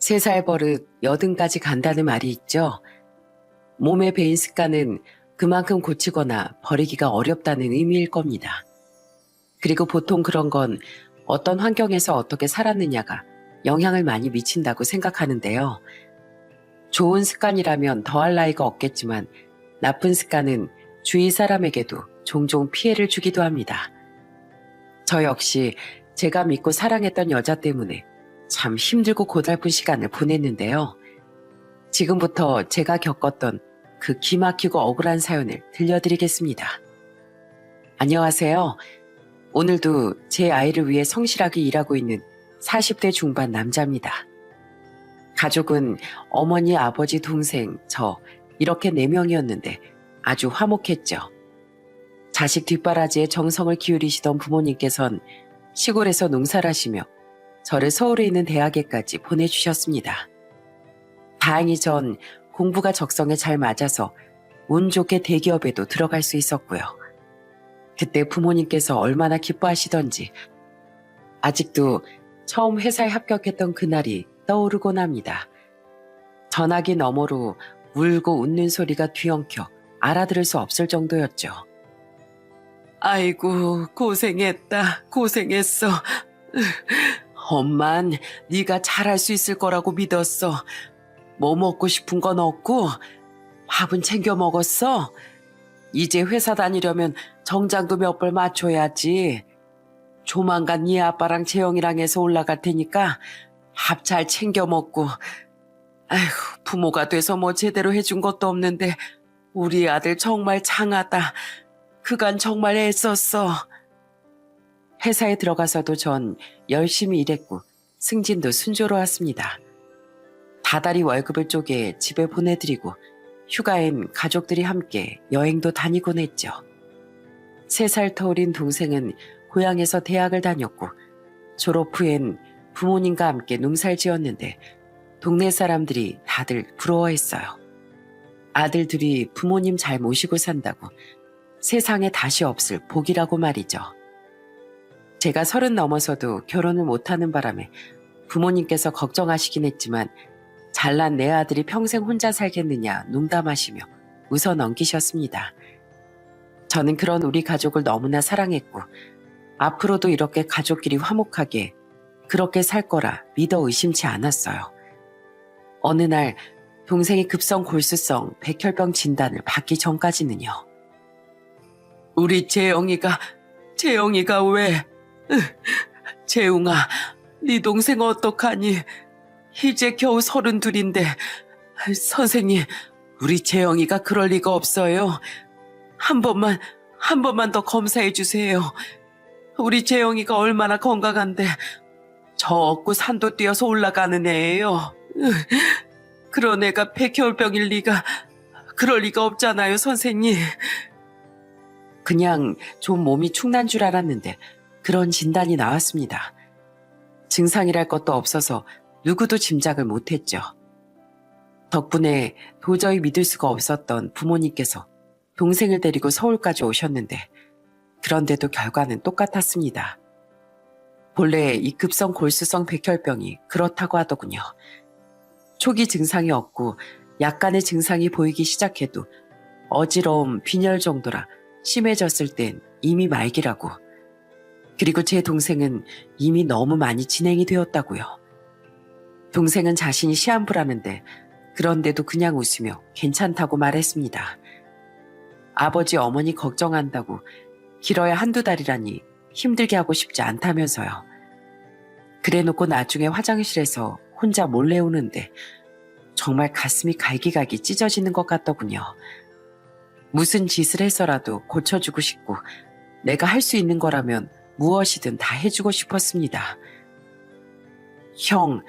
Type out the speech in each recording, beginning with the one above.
3살 버릇 여든까지 간다는 말이 있죠. 몸에 배인 습관은 그만큼 고치거나 버리기가 어렵다는 의미일 겁니다. 그리고 보통 그런 건 어떤 환경에서 어떻게 살았느냐가 영향을 많이 미친다고 생각하는데요. 좋은 습관이라면 더할 나위가 없겠지만 나쁜 습관은 주위 사람에게도 종종 피해를 주기도 합니다. 저 역시 제가 믿고 사랑했던 여자 때문에 참 힘들고 고달픈 시간을 보냈는데요. 지금부터 제가 겪었던 그 기막히고 억울한 사연을 들려드리겠습니다. 안녕하세요. 오늘도 제 아이를 위해 성실하게 일하고 있는 40대 중반 남자입니다. 가족은 어머니, 아버지, 동생, 저 이렇게 4명이었는데 아주 화목했죠. 자식 뒷바라지에 정성을 기울이시던 부모님께선 시골에서 농사를 하시며 저를 서울에 있는 대학에까지 보내주셨습니다. 다행히 전 공부가 적성에 잘 맞아서 운 좋게 대기업에도 들어갈 수 있었고요. 그때 부모님께서 얼마나 기뻐하시던지 아직도 처음 회사에 합격했던 그날이 떠오르곤 합니다. 전화기 너머로 울고 웃는 소리가 뒤엉켜 알아들을 수 없을 정도였죠. 아이고 고생했다 고생했어. 엄만 네가 잘할 수 있을 거라고 믿었어. 뭐 먹고 싶은 건 없고 밥은 챙겨 먹었어? 이제 회사 다니려면 정장도 몇 벌 맞춰야지. 조만간 네 아빠랑 재영이랑 해서 올라갈 테니까 밥 잘 챙겨 먹고. 아이고 부모가 돼서 뭐 제대로 해준 것도 없는데 우리 아들 정말 장하다. 그간 정말 애썼어. 회사에 들어가서도 전 열심히 일했고 승진도 순조로웠습니다. 다달이 월급을 쪼개 집에 보내드리고 휴가엔 가족들이 함께 여행도 다니곤 했죠. 3살 터울인 동생은 고향에서 대학을 다녔고 졸업 후엔 부모님과 함께 농사를 지었는데 동네 사람들이 다들 부러워했어요. 아들 둘이 부모님 잘 모시고 산다고 세상에 다시 없을 복이라고 말이죠. 제가 30 넘어서도 결혼을 못하는 바람에 부모님께서 걱정하시긴 했지만 잘난 내 아들이 평생 혼자 살겠느냐 농담하시며 웃어 넘기셨습니다. 저는 그런 우리 가족을 너무나 사랑했고 앞으로도 이렇게 가족끼리 화목하게 그렇게 살 거라 믿어 의심치 않았어요. 어느 날 동생이 급성 골수성 백혈병 진단을 받기 전까지는요. 우리 재영이가 왜? 재웅아, 네 동생 어떡하니? 이제 겨우 32인데 선생님, 우리 재영이가 그럴 리가 없어요. 한 번만 더 검사해 주세요. 우리 재영이가 얼마나 건강한데 저 얻고 산도 뛰어서 올라가는 애예요. 그런 애가 백혈병일 리가, 그럴 리가 없잖아요, 선생님. 그냥 좀 몸이 축난 줄 알았는데 그런 진단이 나왔습니다. 증상이랄 것도 없어서 누구도 짐작을 못했죠. 덕분에 도저히 믿을 수가 없었던 부모님께서 동생을 데리고 서울까지 오셨는데 그런데도 결과는 똑같았습니다. 본래 이 급성 골수성 백혈병이 그렇다고 하더군요. 초기 증상이 없고 약간의 증상이 보이기 시작해도 어지러움, 빈혈 정도라 심해졌을 땐 이미 말기라고. 그리고 제 동생은 이미 너무 많이 진행이 되었다고요. 동생은 자신이 시한부라는데 그런데도 그냥 웃으며 괜찮다고 말했습니다. 아버지 어머니 걱정한다고 길어야 1~2달이라니 힘들게 하고 싶지 않다면서요. 그래놓고 나중에 화장실에서 혼자 몰래 우는데 정말 가슴이 갈기갈기 찢어지는 것 같더군요. 무슨 짓을 해서라도 고쳐주고 싶고 내가 할 수 있는 거라면 무엇이든 다 해주고 싶었습니다. 형,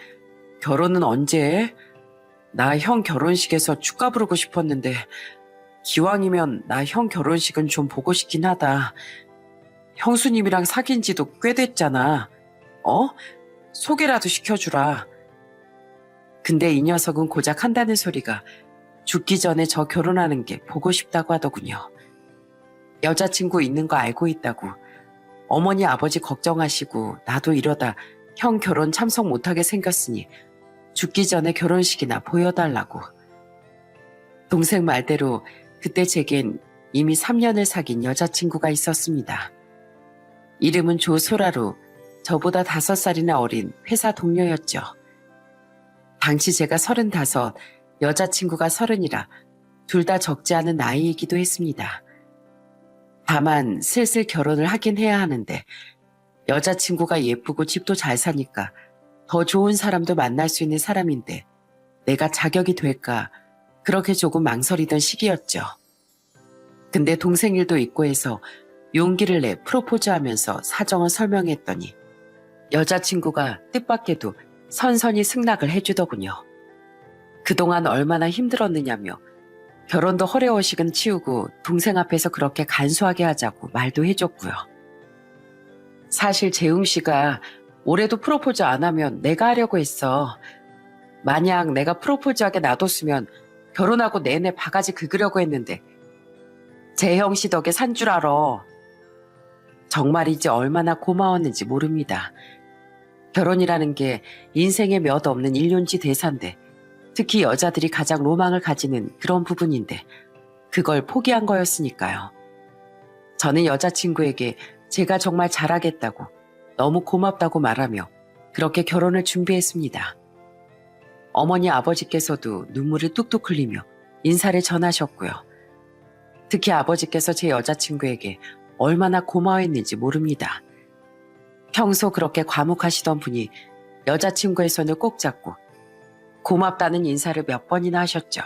결혼은 언제 해? 나 형 결혼식에서 축가 부르고 싶었는데 기왕이면 나 형 결혼식은 좀 보고 싶긴 하다. 형수님이랑 사귄 지도 꽤 됐잖아. 소개라도 시켜주라. 근데 이 녀석은 고작 한다는 소리가 죽기 전에 저 결혼하는 게 보고 싶다고 하더군요. 여자친구 있는 거 알고 있다고. 어머니 아버지 걱정하시고 나도 이러다 형 결혼 참석 못하게 생겼으니 죽기 전에 결혼식이나 보여달라고. 동생 말대로 그때 제겐 이미 3년을 사귄 여자친구가 있었습니다. 이름은 조소라로 저보다 5살이나 어린 회사 동료였죠. 당시 제가 35, 여자친구가 30이라 둘 다 적지 않은 나이이기도 했습니다. 다만 슬슬 결혼을 하긴 해야 하는데 여자친구가 예쁘고 집도 잘 사니까 더 좋은 사람도 만날 수 있는 사람인데 내가 자격이 될까 그렇게 조금 망설이던 시기였죠. 근데 동생 일도 있고 해서 용기를 내 프로포즈하면서 사정을 설명했더니 여자친구가 뜻밖에도 선선히 승낙을 해주더군요. 그동안 얼마나 힘들었느냐며 결혼도 허례허식은 치우고 동생 앞에서 그렇게 간소하게 하자고 말도 해줬고요. 사실 재웅 씨가 올해도 프로포즈 안 하면 내가 하려고 했어. 만약 내가 프로포즈하게 놔뒀으면 결혼하고 내내 바가지 긁으려고 했는데 재형 씨 덕에 산 줄 알아. 정말이지 얼마나 고마웠는지 모릅니다. 결혼이라는 게 인생에 몇 없는 일륜지 대사인데 특히 여자들이 가장 로망을 가지는 그런 부분인데 그걸 포기한 거였으니까요. 저는 여자친구에게 제가 정말 잘하겠다고 너무 고맙다고 말하며 그렇게 결혼을 준비했습니다. 어머니 아버지께서도 눈물을 뚝뚝 흘리며 인사를 전하셨고요. 특히 아버지께서 제 여자친구에게 얼마나 고마워했는지 모릅니다. 평소 그렇게 과묵하시던 분이 여자친구의 손을 꼭 잡고 고맙다는 인사를 몇 번이나 하셨죠.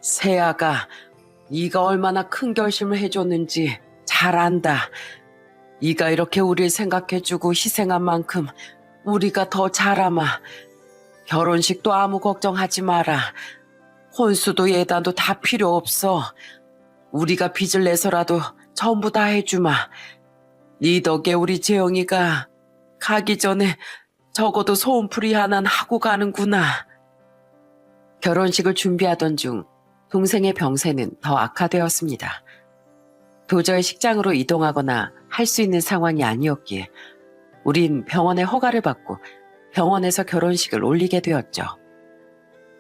세아가 네가 얼마나 큰 결심을 해줬는지 잘 안다. 네가 이렇게 우릴 생각해주고 희생한 만큼 우리가 더 잘하마. 결혼식도 아무 걱정하지 마라. 혼수도 예단도 다 필요 없어. 우리가 빚을 내서라도 전부 다 해주마. 네 덕에 우리 재영이가 가기 전에 적어도 소원풀이 하나는 하고 가는구나. 결혼식을 준비하던 중 동생의 병세는 더 악화되었습니다. 도저히 식장으로 이동하거나 할 수 있는 상황이 아니었기에 우린 병원의 허가를 받고 병원에서 결혼식을 올리게 되었죠.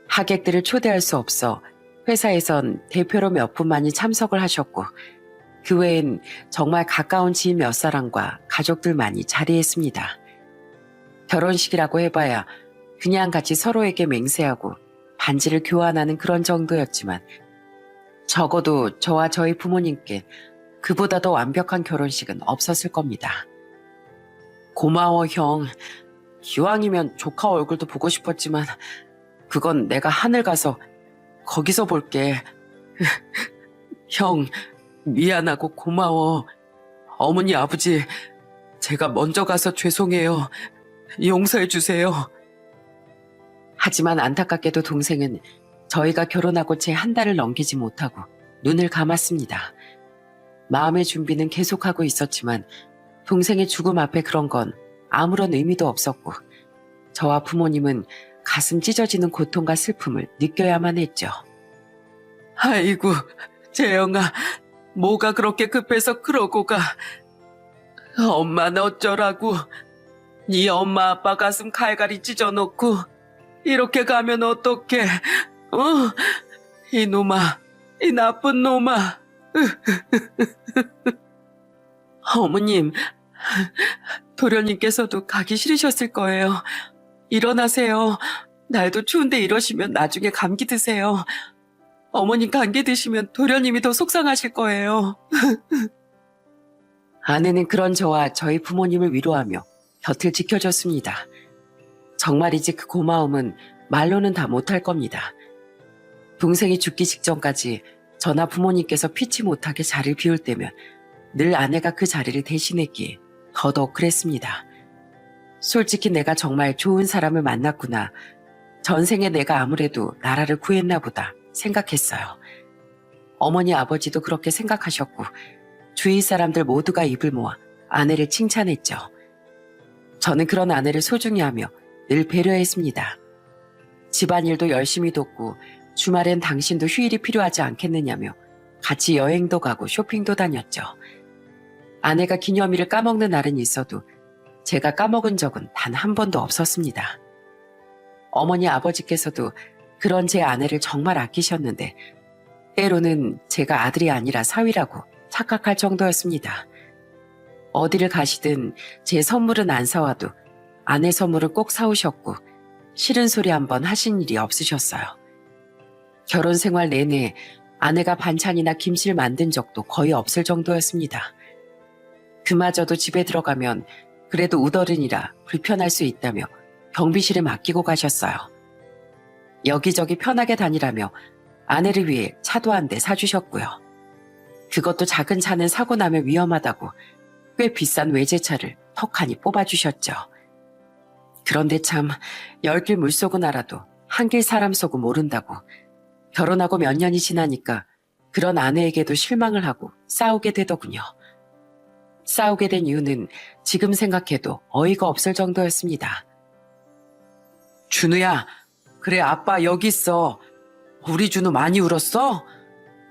하객들을 초대할 수 없어 회사에선 대표로 몇 분만이 참석을 하셨고 그 외엔 정말 가까운 지인 몇 사람과 가족들만이 자리했습니다. 결혼식이라고 해봐야 그냥 같이 서로에게 맹세하고 반지를 교환하는 그런 정도였지만 적어도 저와 저희 부모님께 그보다 더 완벽한 결혼식은 없었을 겁니다. 고마워 형. 기왕이면 조카 얼굴도 보고 싶었지만 그건 내가 하늘 가서 거기서 볼게. 형 미안하고 고마워. 어머니 아버지 제가 먼저 가서 죄송해요. 용서해 주세요. 하지만 안타깝게도 동생은 저희가 결혼하고 채 한 달을 넘기지 못하고 눈을 감았습니다. 마음의 준비는 계속하고 있었지만 동생의 죽음 앞에 그런 건 아무런 의미도 없었고 저와 부모님은 가슴 찢어지는 고통과 슬픔을 느껴야만 했죠. 아이고 재영아 뭐가 그렇게 급해서 그러고 가. 엄마는 어쩌라고. 네 엄마 아빠 가슴 칼갈이 찢어놓고 이렇게 가면 어떡해. 이놈아 이 나쁜 놈아. 어머님 도련님께서도 가기 싫으셨을 거예요. 일어나세요. 날도 추운데 이러시면 나중에 감기 드세요. 어머님 감기 드시면 도련님이 더 속상하실 거예요. 아내는 그런 저와 저희 부모님을 위로하며 곁을 지켜줬습니다. 정말이지 그 고마움은 말로는 다 못할 겁니다. 동생이 죽기 직전까지 저나 부모님께서 피치 못하게 자리를 비울 때면 늘 아내가 그 자리를 대신했기에 더더욱 그랬습니다. 솔직히 내가 정말 좋은 사람을 만났구나. 전생에 내가 아무래도 나라를 구했나 보다 생각했어요. 어머니 아버지도 그렇게 생각하셨고 주위 사람들 모두가 입을 모아 아내를 칭찬했죠. 저는 그런 아내를 소중히 하며 늘 배려했습니다. 집안일도 열심히 돕고 주말엔 당신도 휴일이 필요하지 않겠느냐며 같이 여행도 가고 쇼핑도 다녔죠. 아내가 기념일을 까먹는 날은 있어도 제가 까먹은 적은 단 한 번도 없었습니다. 어머니 아버지께서도 그런 제 아내를 정말 아끼셨는데 때로는 제가 아들이 아니라 사위라고 착각할 정도였습니다. 어디를 가시든 제 선물은 안 사와도 아내 선물을 꼭 사오셨고 싫은 소리 한번 하신 일이 없으셨어요. 결혼 생활 내내 아내가 반찬이나 김치를 만든 적도 거의 없을 정도였습니다. 그마저도 집에 들어가면 그래도 우더른이라 불편할 수 있다며 경비실에 맡기고 가셨어요. 여기저기 편하게 다니라며 아내를 위해 차도 한 대 사주셨고요. 그것도 작은 차는 사고 나면 위험하다고 꽤 비싼 외제차를 턱하니 뽑아주셨죠. 그런데 참 열길 물속은 알아도 한길 사람 속은 모른다고 결혼하고 몇 년이 지나니까 그런 아내에게도 실망을 하고 싸우게 되더군요. 싸우게 된 이유는 지금 생각해도 어이가 없을 정도였습니다. 준우야, 그래 아빠 여기 있어. 우리 준우 많이 울었어?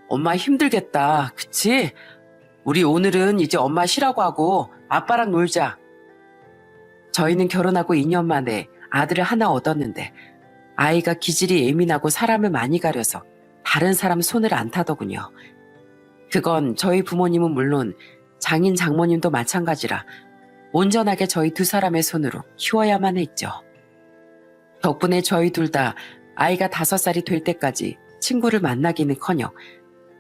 엄마 힘들겠다, 그치? 우리 오늘은 이제 엄마 쉬라고 하고 아빠랑 놀자. 저희는 결혼하고 2년 만에 아들을 하나 얻었는데 아이가 기질이 예민하고 사람을 많이 가려서 다른 사람 손을 안 타더군요. 그건 저희 부모님은 물론 장인 장모님도 마찬가지라 온전하게 저희 두 사람의 손으로 키워야만 했죠. 덕분에 저희 둘 다 아이가 5살이 될 때까지 친구를 만나기는커녕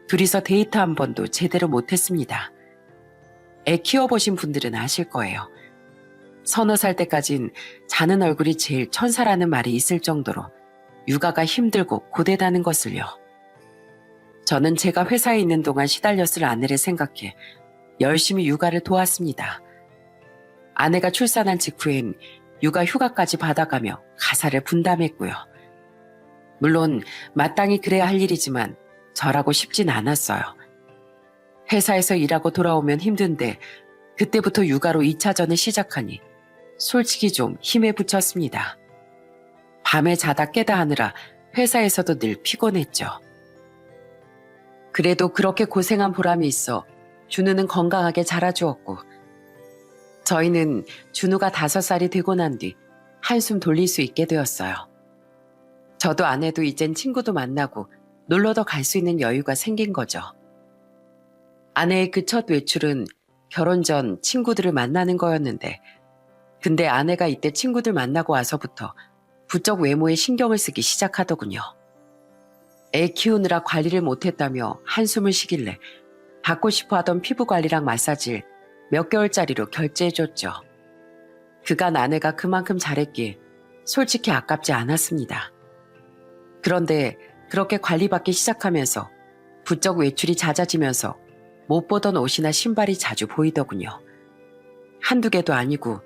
둘이서 데이트 한 번도 제대로 못했습니다. 애 키워보신 분들은 아실 거예요. 서너 살 때까진 자는 얼굴이 제일 천사라는 말이 있을 정도로 육아가 힘들고 고되다는 것을요. 저는 제가 회사에 있는 동안 시달렸을 아내를 생각해 열심히 육아를 도왔습니다. 아내가 출산한 직후엔 육아 휴가까지 받아가며 가사를 분담했고요. 물론 마땅히 그래야 할 일이지만 저라고 쉽진 않았어요. 회사에서 일하고 돌아오면 힘든데 그때부터 육아로 2차전을 시작하니 솔직히 좀 힘에 부쳤습니다. 밤에 자다 깨다 하느라 회사에서도 늘 피곤했죠. 그래도 그렇게 고생한 보람이 있어 준우는 건강하게 자라주었고 저희는 준우가 5살이 되고 난 뒤 한숨 돌릴 수 있게 되었어요. 저도 아내도 이젠 친구도 만나고 놀러도 갈 수 있는 여유가 생긴 거죠. 아내의 그 첫 외출은 결혼 전 친구들을 만나는 거였는데 근데 아내가 이때 친구들 만나고 와서부터 부쩍 외모에 신경을 쓰기 시작하더군요. 애 키우느라 관리를 못했다며 한숨을 쉬길래 받고 싶어 하던 피부 관리랑 마사지를 몇 개월짜리로 결제해줬죠. 그간 아내가 그만큼 잘했기에 솔직히 아깝지 않았습니다. 그런데 그렇게 관리받기 시작하면서 부쩍 외출이 잦아지면서 못 보던 옷이나 신발이 자주 보이더군요. 한두 개도 아니고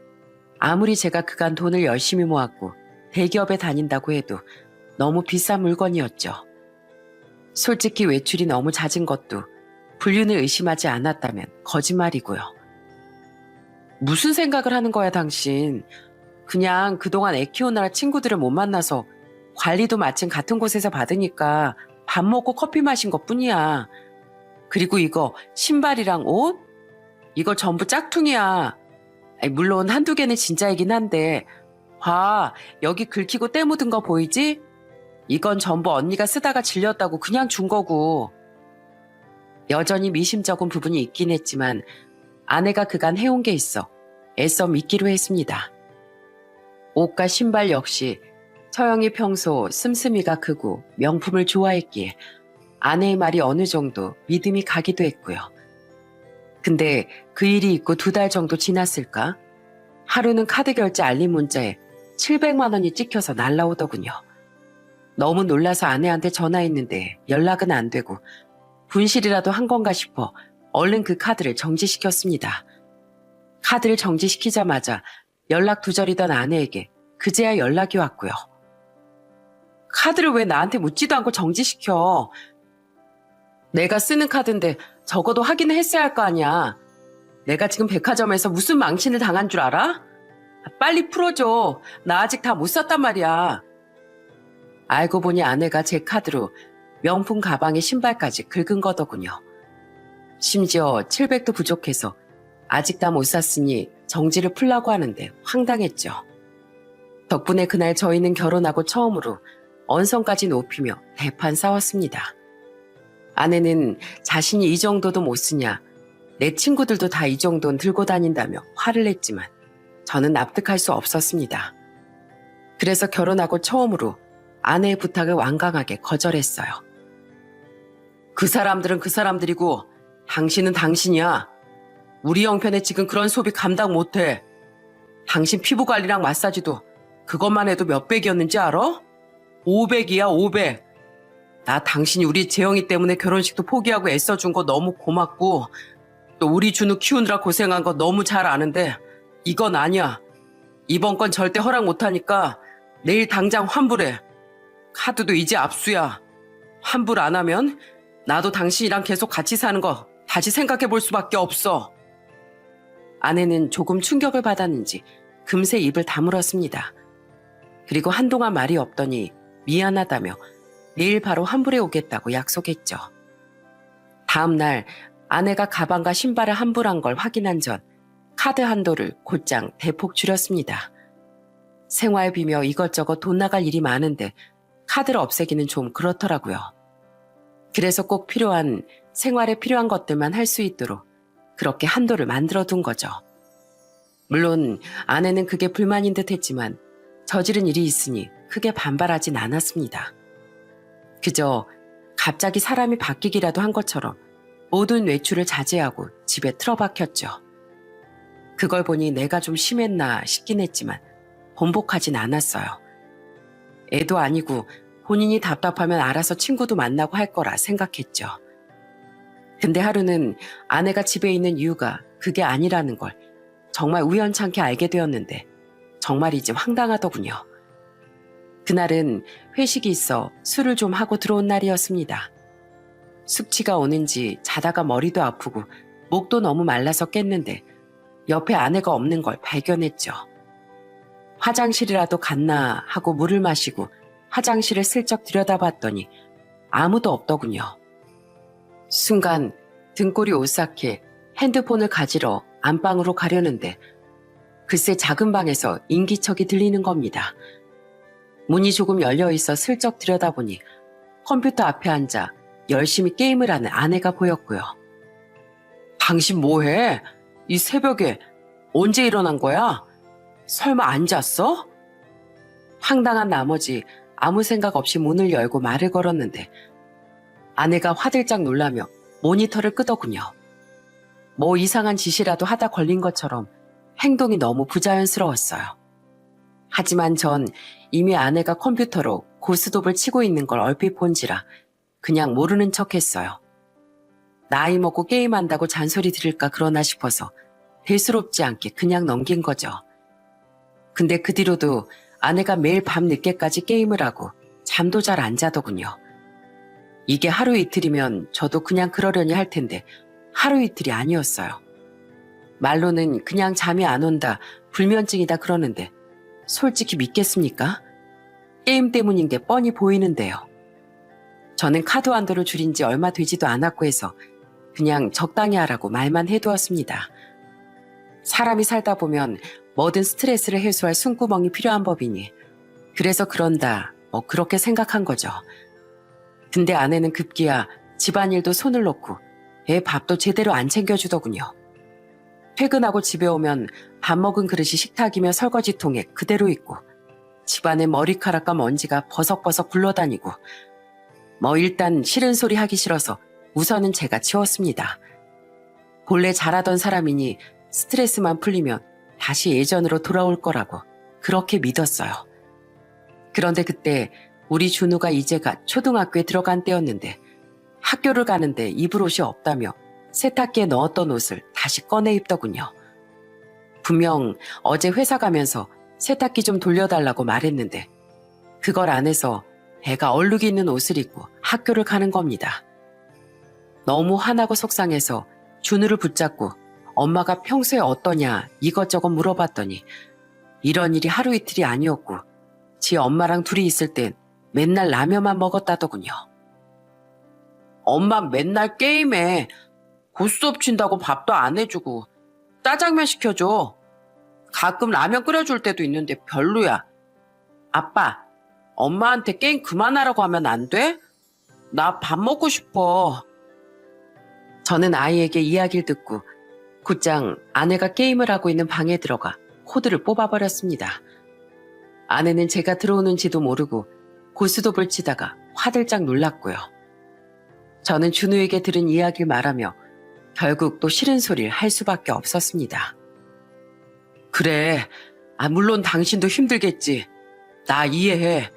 아무리 제가 그간 돈을 열심히 모았고 대기업에 다닌다고 해도 너무 비싼 물건이었죠. 솔직히 외출이 너무 잦은 것도 불륜을 의심하지 않았다면 거짓말이고요. 무슨 생각을 하는 거야 당신. 그냥 그동안 애 키우느라 친구들을 못 만나서 관리도 마침 같은 곳에서 받으니까 밥 먹고 커피 마신 것뿐이야. 그리고 이거 신발이랑 옷? 이거 전부 짝퉁이야. 물론 한두 개는 진짜이긴 한데 봐, 여기 긁히고 때 묻은 거 보이지? 이건 전부 언니가 쓰다가 질렸다고 그냥 준 거고. 여전히 미심쩍은 부분이 있긴 했지만 아내가 그간 해온 게 있어 애써 믿기로 했습니다. 옷과 신발 역시 처형이 평소 씀씀이가 크고 명품을 좋아했기에 아내의 말이 어느 정도 믿음이 가기도 했고요. 근데 그 일이 있고 2달 정도 지났을까? 하루는 카드 결제 알림 문자에 700만 원이 찍혀서 날라오더군요. 너무 놀라서 아내한테 전화했는데 연락은 안 되고 분실이라도 한 건가 싶어 얼른 그 카드를 정지시켰습니다. 카드를 정지시키자마자 연락 두절이던 아내에게 그제야 연락이 왔고요. 카드를 왜 나한테 묻지도 않고 정지시켜? 내가 쓰는 카드인데 적어도 확인을 했어야 할 거 아니야. 내가 지금 백화점에서 무슨 망신을 당한 줄 알아? 빨리 풀어줘. 나 아직 다 못 썼단 말이야. 알고 보니 아내가 제 카드로 명품 가방에 신발까지 긁은 거더군요. 심지어 700도 부족해서 아직 다 못 샀으니 정지를 풀라고 하는데 황당했죠. 덕분에 그날 저희는 결혼하고 처음으로 언성까지 높이며 대판 싸웠습니다. 아내는 자신이 이 정도도 못 쓰냐, 내 친구들도 다 이 정도는 들고 다닌다며 화를 냈지만 저는 납득할 수 없었습니다. 그래서 결혼하고 처음으로 아내의 부탁을 완강하게 거절했어요. 그 사람들은 그 사람들이고 당신은 당신이야. 우리 형편에 지금 그런 소비 감당 못해. 당신 피부 관리랑 마사지도 그것만 해도 몇백이었는지 알아? 500이야 500. 나 당신이 우리 재영이 때문에 결혼식도 포기하고 애써준 거 너무 고맙고 또 우리 준우 키우느라 고생한 거 너무 잘 아는데 이건 아니야. 이번 건 절대 허락 못하니까 내일 당장 환불해. 카드도 이제 압수야. 환불 안 하면 나도 당신이랑 계속 같이 사는 거 다시 생각해 볼 수밖에 없어. 아내는 조금 충격을 받았는지 금세 입을 다물었습니다. 그리고 한동안 말이 없더니 미안하다며 내일 바로 환불해 오겠다고 약속했죠. 다음 날 아내가 가방과 신발을 환불한 걸 확인한 전 카드 한도를 곧장 대폭 줄였습니다. 생활비며 이것저것 돈 나갈 일이 많은데 카드를 없애기는 좀 그렇더라고요. 그래서 꼭 필요한 생활에 필요한 것들만 할 수 있도록 그렇게 한도를 만들어 둔 거죠. 물론 아내는 그게 불만인 듯 했지만 저지른 일이 있으니 크게 반발하진 않았습니다. 그저 갑자기 사람이 바뀌기라도 한 것처럼 모든 외출을 자제하고 집에 틀어박혔죠. 그걸 보니 내가 좀 심했나 싶긴 했지만 번복하진 않았어요. 애도 아니고 본인이 답답하면 알아서 친구도 만나고 할 거라 생각했죠. 근데 하루는 아내가 집에 있는 이유가 그게 아니라는 걸 정말 우연찮게 알게 되었는데 정말이지 황당하더군요. 그날은 회식이 있어 술을 좀 하고 들어온 날이었습니다. 숙취가 오는지 자다가 머리도 아프고 목도 너무 말라서 깼는데 옆에 아내가 없는 걸 발견했죠. 화장실이라도 갔나 하고 물을 마시고 화장실을 슬쩍 들여다봤더니 아무도 없더군요. 순간 등골이 오싹해 핸드폰을 가지러 안방으로 가려는데 글쎄 작은 방에서 인기척이 들리는 겁니다. 문이 조금 열려있어 슬쩍 들여다보니 컴퓨터 앞에 앉아 열심히 게임을 하는 아내가 보였고요. 당신 뭐해? 이 새벽에 언제 일어난 거야? 설마 안 잤어? 황당한 나머지 아무 생각 없이 문을 열고 말을 걸었는데 아내가 화들짝 놀라며 모니터를 끄더군요. 뭐 이상한 짓이라도 하다 걸린 것처럼 행동이 너무 부자연스러웠어요. 하지만 전 이미 아내가 컴퓨터로 고스톱을 치고 있는 걸 얼핏 본지라 그냥 모르는 척했어요. 나이 먹고 게임한다고 잔소리 들을까 그러나 싶어서 대수롭지 않게 그냥 넘긴 거죠. 근데 그 뒤로도 아내가 매일 밤 늦게까지 게임을 하고 잠도 잘 안 자더군요. 이게 하루 이틀이면 저도 그냥 그러려니 할 텐데 하루 이틀이 아니었어요. 말로는 그냥 잠이 안 온다, 불면증이다 그러는데 솔직히 믿겠습니까? 게임 때문인 게 뻔히 보이는데요. 저는 카드 한도를 줄인 지 얼마 되지도 않았고 해서 그냥 적당히 하라고 말만 해두었습니다. 사람이 살다 보면 뭐든 스트레스를 해소할 숨구멍이 필요한 법이니 그래서 그런다 뭐 그렇게 생각한 거죠. 근데 아내는 급기야 집안일도 손을 놓고 애 밥도 제대로 안 챙겨주더군요. 퇴근하고 집에 오면 밥 먹은 그릇이 식탁이며 설거지통에 그대로 있고 집안에 머리카락과 먼지가 버석버석 굴러다니고 뭐 일단 싫은 소리 하기 싫어서 우선은 제가 치웠습니다. 본래 잘하던 사람이니 스트레스만 풀리면 다시 예전으로 돌아올 거라고 그렇게 믿었어요. 그런데 그때 우리 준우가 이제가 초등학교에 들어간 때였는데 학교를 가는데 입을 옷이 없다며 세탁기에 넣었던 옷을 다시 꺼내 입더군요. 분명 어제 회사 가면서 세탁기 좀 돌려달라고 말했는데 그걸 안 해서 애가 얼룩이 있는 옷을 입고 학교를 가는 겁니다. 너무 화나고 속상해서 준우를 붙잡고 엄마가 평소에 어떠냐 이것저것 물어봤더니 이런 일이 하루 이틀이 아니었고 지 엄마랑 둘이 있을 땐 맨날 라면만 먹었다더군요. 엄마 맨날 게임해. 고스톱 친다고 밥도 안 해주고 짜장면 시켜줘. 가끔 라면 끓여줄 때도 있는데 별로야. 아빠, 엄마한테 게임 그만하라고 하면 안 돼? 나 밥 먹고 싶어. 저는 아이에게 이야기를 듣고 곧장 아내가 게임을 하고 있는 방에 들어가 코드를 뽑아버렸습니다. 아내는 제가 들어오는지도 모르고 고스톱을 치다가 화들짝 놀랐고요. 저는 준우에게 들은 이야기를 말하며 결국 또 싫은 소리를 할 수밖에 없었습니다. 그래, 물론 당신도 힘들겠지. 나 이해해.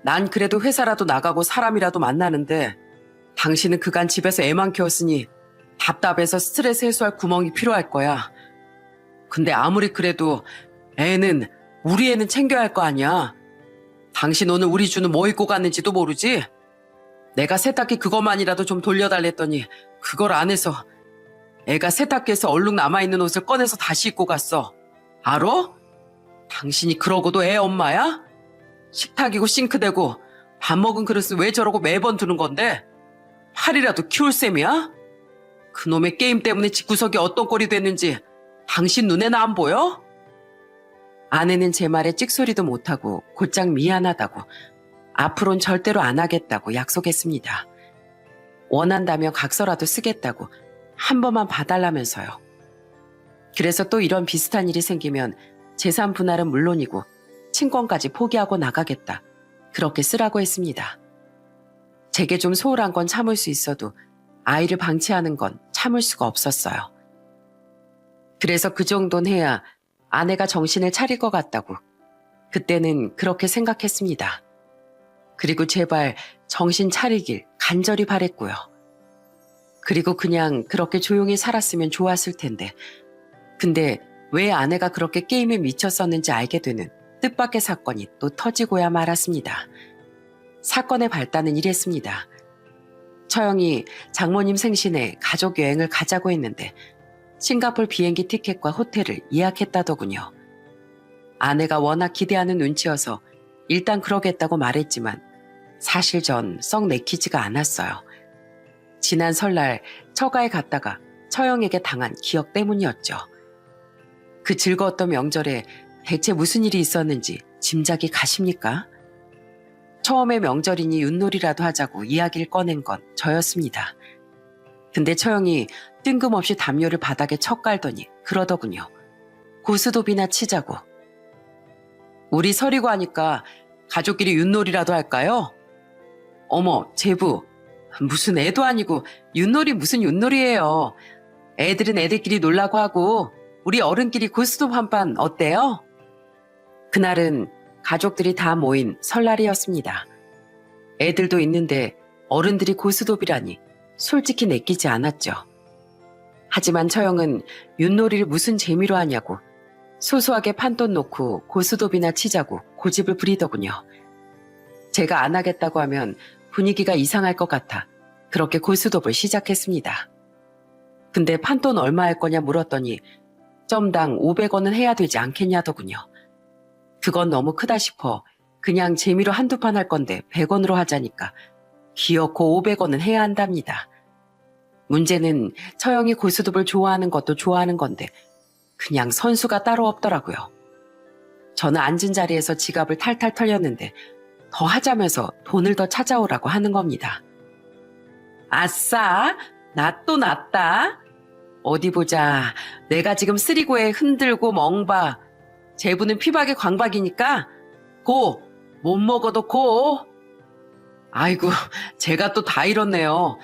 난 그래도 회사라도 나가고 사람이라도 만나는데 당신은 그간 집에서 애만 키웠으니 답답해서 스트레스 해소할 구멍이 필요할 거야. 근데 아무리 그래도 우리 애는 챙겨야 할 거 아니야. 당신 오늘 우리 준우 뭐 입고 갔는지도 모르지? 내가 세탁기 그것만이라도 좀 돌려달랬더니 그걸 안 해서 애가 세탁기에서 얼룩 남아있는 옷을 꺼내서 다시 입고 갔어. 알아? 당신이 그러고도 애 엄마야? 식탁이고 싱크대고 밥 먹은 그릇을 왜 저러고 매번 두는 건데? 팔이라도 키울 셈이야? 그놈의 게임 때문에 집구석이 어떤 꼴이 됐는지 당신 눈에는 안 보여? 아내는 제 말에 찍소리도 못하고 곧장 미안하다고 앞으로는 절대로 안 하겠다고 약속했습니다. 원한다면 각서라도 쓰겠다고 한 번만 봐달라면서요. 그래서 또 이런 비슷한 일이 생기면 재산 분할은 물론이고 친권까지 포기하고 나가겠다. 그렇게 쓰라고 했습니다. 제게 좀 소홀한 건 참을 수 있어도 아이를 방치하는 건 참을 수가 없었어요. 그래서 그 정도는 해야 아내가 정신을 차릴 것 같다고 그때는 그렇게 생각했습니다. 그리고 제발 정신 차리길 간절히 바랬고요. 그리고 그냥 그렇게 조용히 살았으면 좋았을 텐데 근데 왜 아내가 그렇게 게임에 미쳤었는지 알게 되는 뜻밖의 사건이 또 터지고야 말았습니다. 사건의 발단은 이랬습니다. 처형이 장모님 생신에 가족 여행을 가자고 했는데 싱가포르 비행기 티켓과 호텔을 예약했다더군요. 아내가 워낙 기대하는 눈치여서 일단 그러겠다고 말했지만 사실 전 썩 내키지가 않았어요. 지난 설날 처가에 갔다가 처형에게 당한 기억 때문이었죠. 그 즐거웠던 명절에 대체 무슨 일이 있었는지 짐작이 가십니까? 처음에 명절이니 윷놀이라도 하자고 이야기를 꺼낸 건 저였습니다. 근데 처형이 뜬금없이 담요를 바닥에 척 깔더니 그러더군요. 고스톱이나 치자고. 우리 서리고 하니까 가족끼리 윷놀이라도 할까요? 어머, 제부. 무슨 애도 아니고 윷놀이 무슨 윷놀이예요. 애들은 애들끼리 놀라고 하고 우리 어른끼리 고스톱 한판 어때요? 그날은 가족들이 다 모인 설날이었습니다. 애들도 있는데 어른들이 고스톱이라니 솔직히 내키지 않았죠. 하지만 처형은 윷놀이를 무슨 재미로 하냐고 소소하게 판돈 놓고 고스톱이나 치자고 고집을 부리더군요. 제가 안 하겠다고 하면 분위기가 이상할 것 같아 그렇게 고스톱을 시작했습니다. 근데 판돈 얼마 할 거냐 물었더니 점당 500원은 해야 되지 않겠냐더군요. 그건 너무 크다 싶어 그냥 재미로 한두 판 할 건데 100원으로 하자니까 귀엽고 500원은 해야 한답니다. 문제는 처형이 고스톱을 좋아하는 것도 좋아하는 건데 그냥 선수가 따로 없더라고요. 저는 앉은 자리에서 지갑을 탈탈 털렸는데 더 하자면서 돈을 더 찾아오라고 하는 겁니다. 아싸, 나 또 났다. 어디 보자. 내가 지금 쓰리고에 흔들고 멍봐. 제부는 피박에 광박이니까 고! 못 먹어도 고! 아이고, 제가 또 다 잃었네요.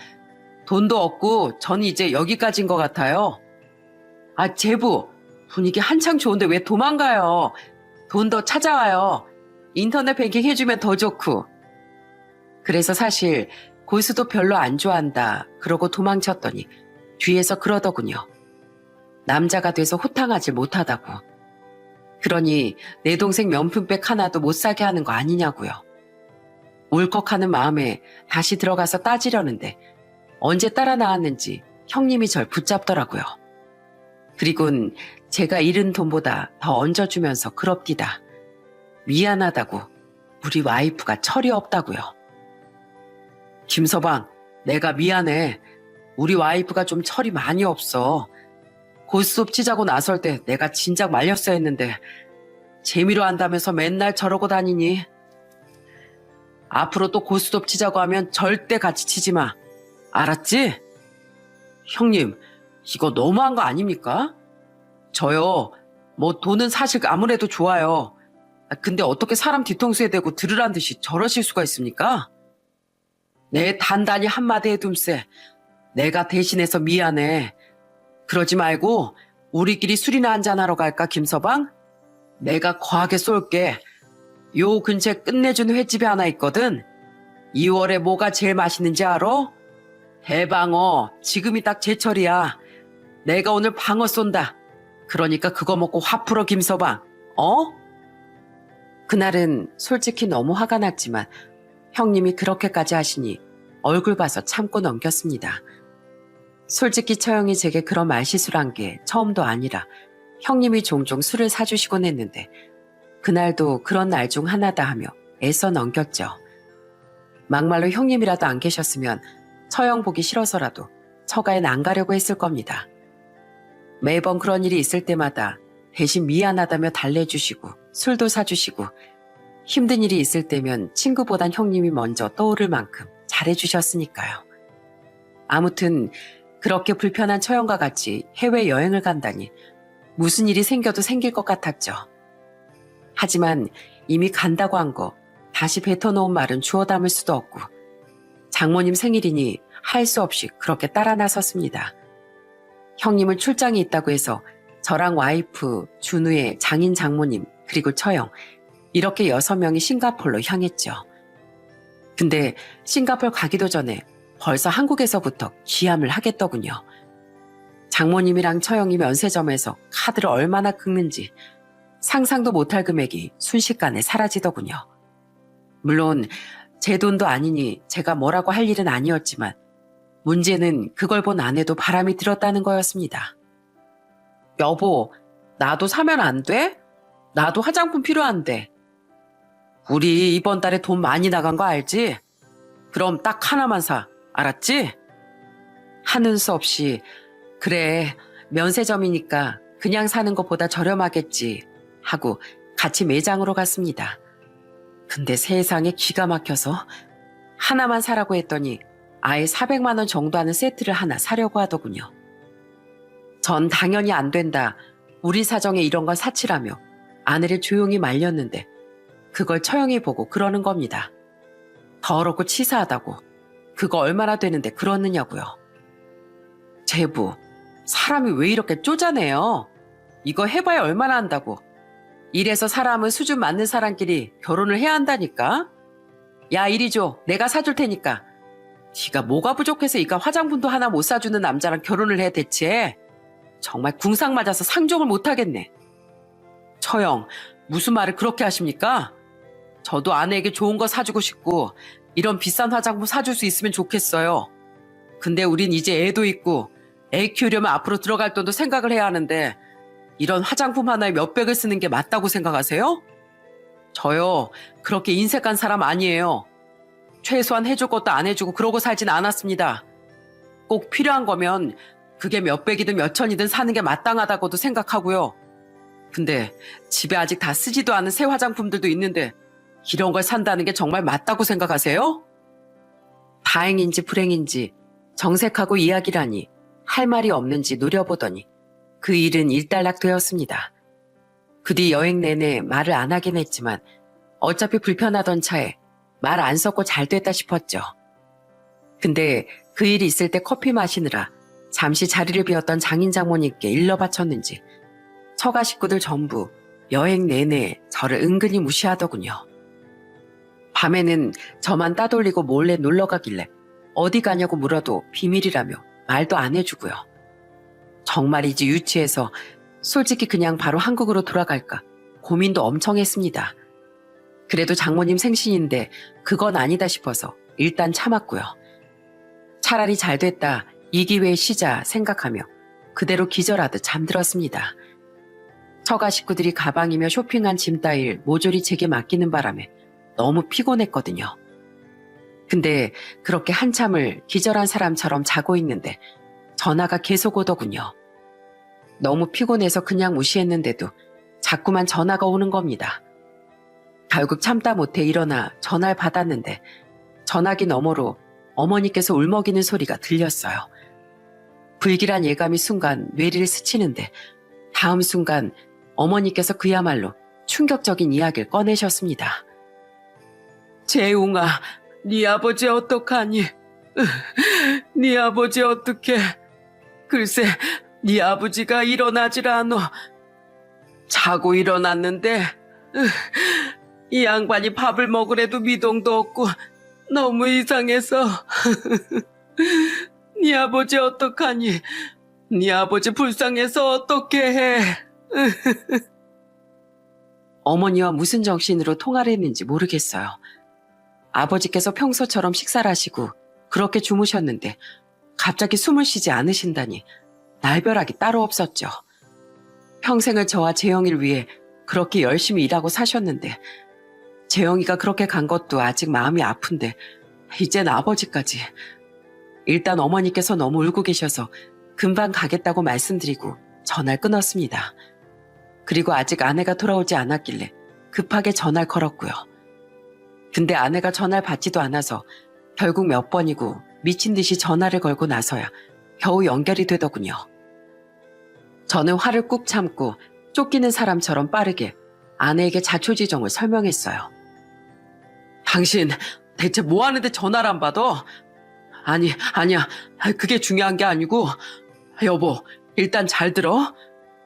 돈도 없고 전 이제 여기까지인 것 같아요. 아, 제부, 분위기 한창 좋은데 왜 도망가요? 돈 더 찾아와요. 인터넷 뱅킹 해주면 더 좋고. 그래서 사실 고수도 별로 안 좋아한다. 그러고 도망쳤더니 뒤에서 그러더군요. 남자가 돼서 호탕하지 못하다고. 그러니 내 동생 명품백 하나도 못 사게 하는 거 아니냐고요. 울컥하는 마음에 다시 들어가서 따지려는데 언제 따라 나왔는지 형님이 절 붙잡더라고요. 그리곤 제가 잃은 돈보다 더 얹어주면서 그럽디다. 미안하다고 우리 와이프가 철이 없다고요. 김서방, 내가 미안해. 우리 와이프가 좀 철이 많이 없어. 고스톱 치자고 나설 때 내가 진작 말렸어야 했는데 재미로 한다면서 맨날 저러고 다니니. 앞으로 또 고스톱 치자고 하면 절대 같이 치지 마. 알았지? 형님, 이거 너무한 거 아닙니까? 저요, 뭐 돈은 사실 아무래도 좋아요. 근데 어떻게 사람 뒤통수에 대고 들으란 듯이 저러실 수가 있습니까? 내 단단히 한마디 해둠세. 내가 대신해서 미안해. 그러지 말고 우리끼리 술이나 한잔하러 갈까, 김서방? 내가 거하게 쏠게. 요 근처에 끝내준 횟집이 하나 있거든. 2월에 뭐가 제일 맛있는지 알아? 대방어. 지금이 딱 제철이야. 내가 오늘 방어 쏜다. 그러니까 그거 먹고 화 풀어, 김서방. 어? 그날은 솔직히 너무 화가 났지만 형님이 그렇게까지 하시니 얼굴 봐서 참고 넘겼습니다. 솔직히 처형이 제게 그런 말실수를 게 처음도 아니라 형님이 종종 술을 사주시곤 했는데 그날도 그런 날 중 하나다 하며 애써 넘겼죠. 막말로 형님이라도 안 계셨으면 처형 보기 싫어서라도 처가엔 안 가려고 했을 겁니다. 매번 그런 일이 있을 때마다 대신 미안하다며 달래주시고 술도 사주시고 힘든 일이 있을 때면 친구보단 형님이 먼저 떠오를 만큼 잘해주셨으니까요. 아무튼 그렇게 불편한 처형과 같이 해외여행을 간다니 무슨 일이 생겨도 생길 것 같았죠. 하지만 이미 간다고 한 거 다시 뱉어놓은 말은 주워 담을 수도 없고 장모님 생일이니 할 수 없이 그렇게 따라 나섰습니다. 형님은 출장이 있다고 해서 저랑 와이프, 준우의 장인 장모님, 그리고 처형 이렇게 6명이 싱가포르로 향했죠. 근데 싱가포르 가기도 전에 벌써 한국에서부터 기함을 하겠더군요. 장모님이랑 처형이 면세점에서 카드를 얼마나 긁는지 상상도 못할 금액이 순식간에 사라지더군요. 물론 제 돈도 아니니 제가 뭐라고 할 일은 아니었지만 문제는 그걸 본 아내도 바람이 들었다는 거였습니다. 여보, 나도 사면 안 돼? 나도 화장품 필요한데. 우리 이번 달에 돈 많이 나간 거 알지? 그럼 딱 하나만 사. 알았지? 하는 수 없이 그래, 면세점이니까 그냥 사는 것보다 저렴하겠지 하고 같이 매장으로 갔습니다. 근데 세상에 기가 막혀서 하나만 사라고 했더니 아예 400만 원 정도 하는 세트를 하나 사려고 하더군요. 전 당연히 안 된다. 우리 사정에 이런 건 사치라며 아내를 조용히 말렸는데 그걸 처형이 보고 그러는 겁니다. 더럽고 치사하다고. 그거 얼마나 되는데 그러느냐고요. 제부, 사람이 왜 이렇게 쪼잔해요? 이거 해봐야 얼마나 한다고. 이래서 사람은 수준 맞는 사람끼리 결혼을 해야 한다니까. 야, 이리 줘. 내가 사줄 테니까. 네가 뭐가 부족해서 이가 화장품도 하나 못 사주는 남자랑 결혼을 해 대체. 정말 궁상 맞아서 상종을 못하겠네. 처형, 무슨 말을 그렇게 하십니까? 저도 아내에게 좋은 거 사주고 싶고 이런 비싼 화장품 사줄 수 있으면 좋겠어요. 근데 우린 이제 애도 있고 애 키우려면 앞으로 들어갈 돈도 생각을 해야 하는데 이런 화장품 하나에 몇백을 쓰는 게 맞다고 생각하세요? 저요, 그렇게 인색한 사람 아니에요. 최소한 해줄 것도 안 해주고 그러고 살진 않았습니다. 꼭 필요한 거면 그게 몇백이든 몇천이든 사는 게 마땅하다고도 생각하고요. 근데 집에 아직 다 쓰지도 않은 새 화장품들도 있는데 이런 걸 산다는 게 정말 맞다고 생각하세요? 다행인지 불행인지 정색하고 이야기라니 할 말이 없는지 노려보더니 그 일은 일단락 되었습니다. 그 뒤 여행 내내 말을 안 하긴 했지만 어차피 불편하던 차에 말 안 섞고 잘 됐다 싶었죠. 근데 그 일이 있을 때 커피 마시느라 잠시 자리를 비웠던 장인 장모님께 일러 바쳤는지 처가 식구들 전부 여행 내내 저를 은근히 무시하더군요. 밤에는 저만 따돌리고 몰래 놀러 가길래 어디 가냐고 물어도 비밀이라며 말도 안 해주고요. 정말이지 유치해서 솔직히 그냥 바로 한국으로 돌아갈까 고민도 엄청 했습니다. 그래도 장모님 생신인데 그건 아니다 싶어서 일단 참았고요. 차라리 잘 됐다, 이 기회에 쉬자 생각하며 그대로 기절하듯 잠들었습니다. 처가 식구들이 가방이며 쇼핑한 짐 따위를 모조리 제게 맡기는 바람에 너무 피곤했거든요. 근데 그렇게 한참을 기절한 사람처럼 자고 있는데 전화가 계속 오더군요. 너무 피곤해서 그냥 무시했는데도 자꾸만 전화가 오는 겁니다. 결국 참다 못해 일어나 전화를 받았는데 전화기 너머로 어머니께서 울먹이는 소리가 들렸어요. 불길한 예감이 순간 뇌리를 스치는데 다음 순간 어머니께서 그야말로 충격적인 이야기를 꺼내셨습니다. 재웅아, 네 아버지 어떡하니? 네 아버지 어떡해? 글쎄, 네 아버지가 일어나질 않아. 자고 일어났는데 이 양반이 밥을 먹으래도 미동도 없고 너무 이상해서. 네 아버지 어떡하니? 네 아버지 불쌍해서 어떻게 해? 어머니와 무슨 정신으로 통화를 했는지 모르겠어요. 아버지께서 평소처럼 식사를 하시고 그렇게 주무셨는데 갑자기 숨을 쉬지 않으신다니 날벼락이 따로 없었죠. 평생을 저와 재영이를 위해 그렇게 열심히 일하고 사셨는데 재영이가 그렇게 간 것도 아직 마음이 아픈데 이젠 아버지까지. 일단 어머니께서 너무 울고 계셔서 금방 가겠다고 말씀드리고 전화를 끊었습니다. 그리고 아직 아내가 돌아오지 않았길래 급하게 전화를 걸었고요. 근데 아내가 전화를 받지도 않아서 결국 몇 번이고 미친 듯이 전화를 걸고 나서야 겨우 연결이 되더군요. 저는 화를 꾹 참고 쫓기는 사람처럼 빠르게 아내에게 자초지종을 설명했어요. 당신 대체 뭐 하는데 전화를 안 받아? 아니야. 그게 중요한 게 아니고, 여보, 일단 잘 들어.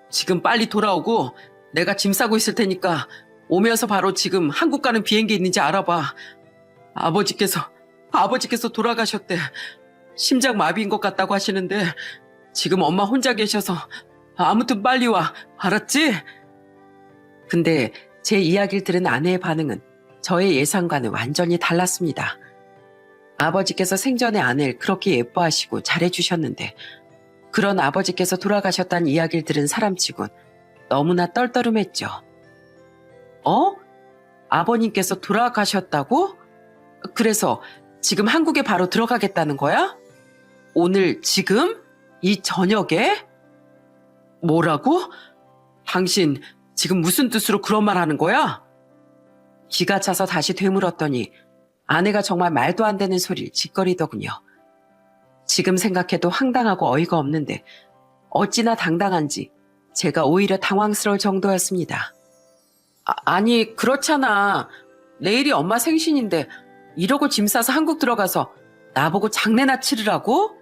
지금 빨리 돌아오고 내가 짐 싸고 있을 테니까 오면서 바로 지금 한국 가는 비행기 있는지 알아봐. 아버지께서 돌아가셨대. 심장 마비인 것 같다고 하시는데 지금 엄마 혼자 계셔서 아무튼 빨리 와. 알았지? 근데 제 이야기를 들은 아내의 반응은 저의 예상과는 완전히 달랐습니다. 아버지께서 생전에 아내를 그렇게 예뻐하시고 잘해주셨는데 그런 아버지께서 돌아가셨다는 이야기를 들은 사람치곤 너무나 떨떠름했죠. 아버님께서 돌아가셨다고? 그래서 지금 한국에 바로 들어가겠다는 거야? 오늘 지금? 이 저녁에? 뭐라고? 당신 지금 무슨 뜻으로 그런 말 하는 거야? 기가 차서 다시 되물었더니 아내가 정말 말도 안 되는 소리를 짓거리더군요. 지금 생각해도 황당하고 어이가 없는데 어찌나 당당한지 제가 오히려 당황스러울 정도였습니다. 아니 그렇잖아. 내일이 엄마 생신인데 이러고 짐 싸서 한국 들어가서 나보고 장례나 치르라고?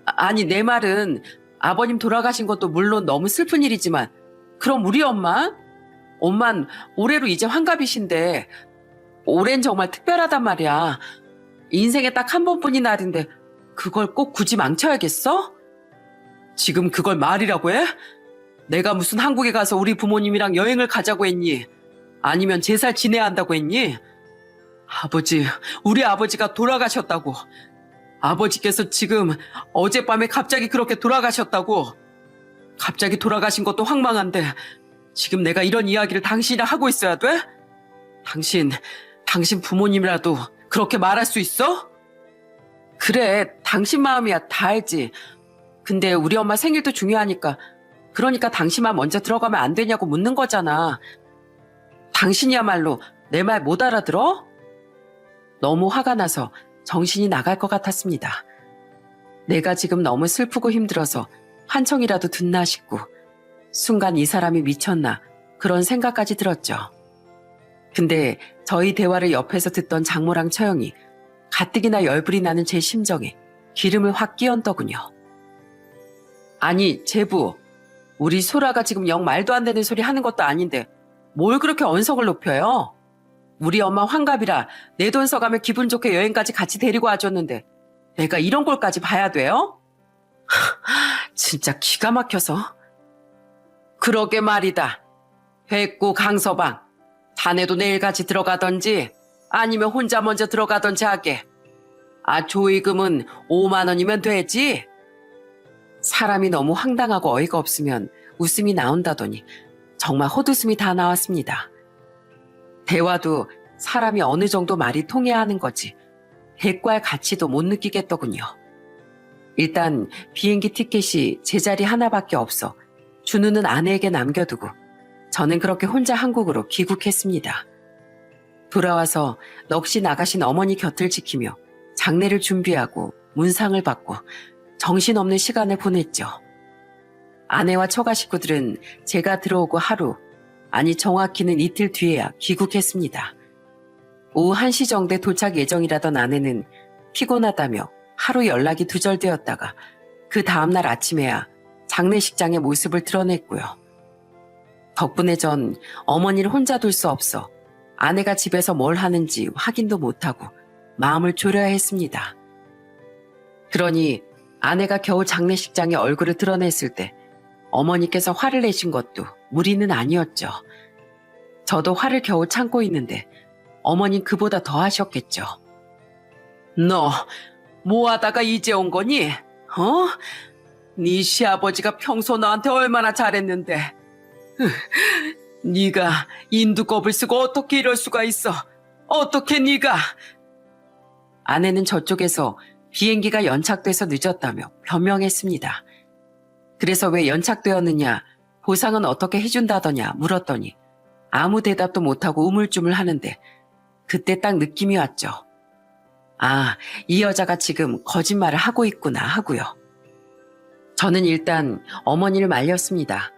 아니 내 말은 아버님 돌아가신 것도 물론 너무 슬픈 일이지만 그럼 우리 엄만 올해로 이제 환갑이신데 올해는 정말 특별하단 말이야. 인생에 딱 한 번뿐인 날인데 그걸 꼭 굳이 망쳐야겠어? 지금 그걸 말이라고 해? 내가 무슨 한국에 가서 우리 부모님이랑 여행을 가자고 했니? 아니면 제살 지내야 한다고 했니? 우리 아버지가 돌아가셨다고. 아버지께서 지금 어젯밤에 갑자기 그렇게 돌아가셨다고. 갑자기 돌아가신 것도 황망한데 지금 내가 이런 이야기를 당신이랑 하고 있어야 돼? 당신 부모님이라도 그렇게 말할 수 있어? 그래, 당신 마음이야 다 알지. 근데 우리 엄마 생일도 중요하니까 그러니까 당신만 먼저 들어가면 안 되냐고 묻는 거잖아. 당신이야말로 내 말 못 알아들어? 너무 화가 나서 정신이 나갈 것 같았습니다. 내가 지금 너무 슬프고 힘들어서 한청이라도 듣나 싶고 순간 이 사람이 미쳤나 그런 생각까지 들었죠. 근데 저희 대화를 옆에서 듣던 장모랑 처형이 가뜩이나 열불이 나는 제 심정에 기름을 확 끼얹더군요. 아니 제부, 우리 소라가 지금 영 말도 안 되는 소리 하는 것도 아닌데 뭘 그렇게 언성을 높여요? 우리 엄마 환갑이라 내 돈 써가며 기분 좋게 여행까지 같이 데리고 와줬는데 내가 이런 꼴까지 봐야 돼요? 진짜 기가 막혀서. 그러게 말이다. 됐고 강서방, 자네도 내일같이 들어가던지 아니면 혼자 먼저 들어가던지 하게. 조의금은 5만 원이면 되지? 사람이 너무 황당하고 어이가 없으면 웃음이 나온다더니 정말 헛웃음이 다 나왔습니다. 대화도 사람이 어느 정도 말이 통해야 하는 거지 대과의 가치도 못 느끼겠더군요. 일단 비행기 티켓이 제 자리 하나밖에 없어 준우는 아내에게 남겨두고 저는 그렇게 혼자 한국으로 귀국했습니다. 돌아와서 넋이 나가신 어머니 곁을 지키며 장례를 준비하고 문상을 받고 정신없는 시간을 보냈죠. 아내와 처가 식구들은 제가 들어오고 하루, 아니 정확히는 이틀 뒤에야 귀국했습니다. 오후 1시 정도에 도착 예정이라던 아내는 피곤하다며 하루 연락이 두절되었다가 그 다음날 아침에야 장례식장의 모습을 드러냈고요. 덕분에 전 어머니를 혼자 둘 수 없어 아내가 집에서 뭘 하는지 확인도 못하고 마음을 졸여야 했습니다. 그러니 아내가 겨우 장례식장에 얼굴을 드러냈을 때 어머니께서 화를 내신 것도 무리는 아니었죠. 저도 화를 겨우 참고 있는데 어머닌 그보다 더 하셨겠죠. 너 뭐 하다가 이제 온 거니? 어? 네 시아버지가 평소 너한테 얼마나 잘했는데. 네가 인두껍을 쓰고 어떻게 이럴 수가 있어? 어떻게 네가? 아내는 저쪽에서 비행기가 연착돼서 늦었다며 변명했습니다. 그래서 왜 연착되었느냐, 보상은 어떻게 해준다더냐 물었더니 아무 대답도 못하고 우물쭈물 하는데 그때 딱 느낌이 왔죠. 아, 이 여자가 지금 거짓말을 하고 있구나 하고요. 저는 일단 어머니를 말렸습니다.